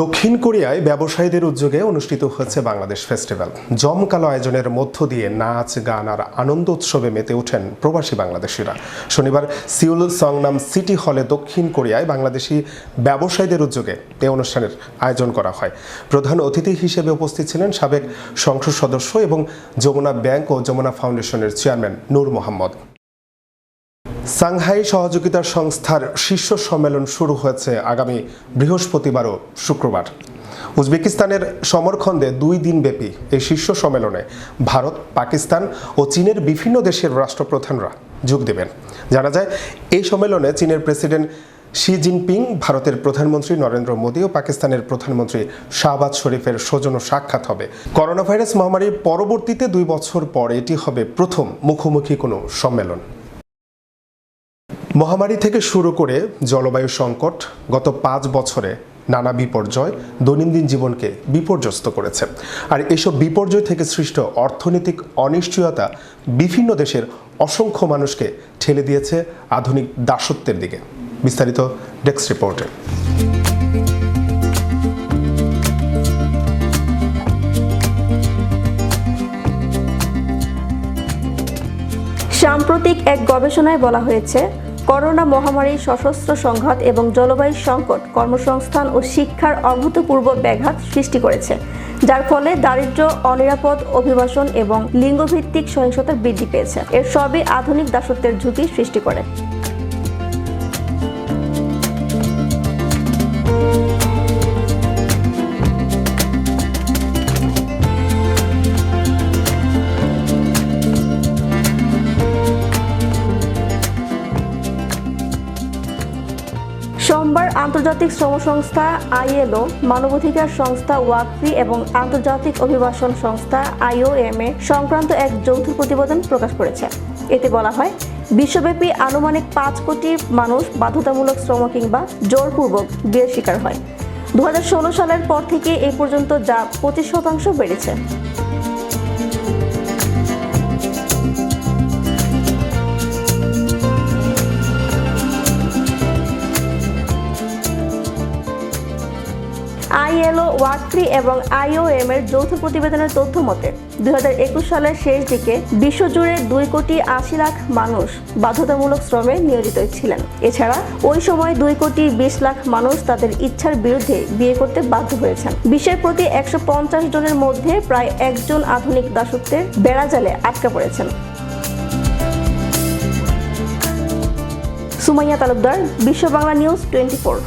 দক্ষিণ কোরিয়ায় ব্যবসায়ীদের উদ্যোগে অনুষ্ঠিত হচ্ছে বাংলাদেশ ফেস্টিভ্যাল। জমকালো আয়োজনের মধ্য দিয়ে নাচ, গান আর আনন্দ উৎসবে মেতে ওঠেন প্রবাসী বাংলাদেশিরা। শনিবার সিউল সংনাম সিটি হলে দক্ষিণ কোরিয়ায় বাংলাদেশি ব্যবসায়ীদের উদ্যোগে এই অনুষ্ঠানের আয়োজন করা হয়। প্রধান অতিথি হিসেবে উপস্থিত ছিলেন সাবেক সংসদ সদস্য এবং যমুনা ব্যাংক ও যমুনা ফাউন্ডেশনের চেয়ারম্যান নূর মোহাম্মদ। সাংহাই সহযোগিতা সংস্থার শীর্ষ সম্মেলন শুরু হয়েছে আগামী বৃহস্পতিবার ও শুক্রবার। উজবেকিস্তানের সমরখন্দে 2 দিনব্যাপী এই শীর্ষ সম্মেলনে ভারত, পাকিস্তান ও চীনের বিভিন্ন দেশের রাষ্ট্রপ্রধানরা যোগ দেবেন। জানা যায়, এই সম্মেলনে চীনের প্রেসিডেন্ট শি জিনপিং, ভারতের প্রধানমন্ত্রী নরেন্দ্র মোদী ও পাকিস্তানের প্রধানমন্ত্রী শাহবাজ শরীফের সৌজন্য সাক্ষাৎ হবে। করোনা ভাইরাস মহামারীর পরবর্তীতে 2 বছর পর এটি হবে প্রথম মুখোমুখি কোনো সম্মেলন। মহামারী থেকে শুরু করে জলবায়ু সংকট গত 5 বছরে নানা বিপর্যয় দৈনন্দিন জীবনকে বিপর্যস্ত করেছে। আর এসব বিপর্যয় থেকে সৃষ্ট অর্থনৈতিক অনিশ্চয়তা বিভিন্ন দেশের অসংখ্য মানুষকে ঠেলে দিয়েছে আধুনিক দাসত্বের দিকে। বিস্তারিত ডেস্ক রিপোর্টে। সাম্প্রতিক এক গবেষণায় বলা হয়েছে, করোনা মহামারীর সশস্ত্র সংঘাত এবং জলবায়ু সংকট কর্মসংস্থান ও শিক্ষার অভূতপূর্ব ব্যাঘাত সৃষ্টি করেছে, যার ফলে দারিদ্র্য, অনিরাপদ অভিবাসন এবং লিঙ্গভিত্তিক সহিংসতা বৃদ্ধি পেয়েছে। এর সবই আধুনিক দাসত্বের ঝুঁকি সৃষ্টি করে। সোমবার আন্তর্জাতিক শ্রম সংস্থা ILO, মানবাধিকার সংস্থা ওয়াকফি এবং আন্তর্জাতিক অভিবাসন সংস্থা IOM সংক্রান্ত এক যৌথ প্রতিবেদন প্রকাশ করেছে। এতে বলা হয়, বিশ্বব্যাপী আনুমানিক 5 কোটি মানুষ বাধ্যতামূলক শ্রম কিংবা জোরপূর্বক বিয়ের শিকার হয়। 2016 সালের পর থেকে এই পর্যন্ত যা 25% বেড়েছে। ILO, ওয়াকফি এবং IOM এর যৌথ প্রতিবেদনের তথ্য মতে 2021 সালের শেষ দিকে বিশ্বজুড়ে 2,80,00,000 মানুষ বাধ্যতামূলক শ্রমে নিয়োজিত ছিলেন। এছাড়া ওই সময় 2,20,00,000 মানুষ তাদের ইচ্ছার বিরুদ্ধে বিয়ে করতে বাধ্য হয়েছেন। বিশ্বের প্রতি 150 জনের মধ্যে প্রায় 1 জন আধুনিক দাসত্বের বেড়াজালে আটকা পড়েছেন। সুমাইয়া তালুকদার, বিশ্ব বাংলা নিউজ 24।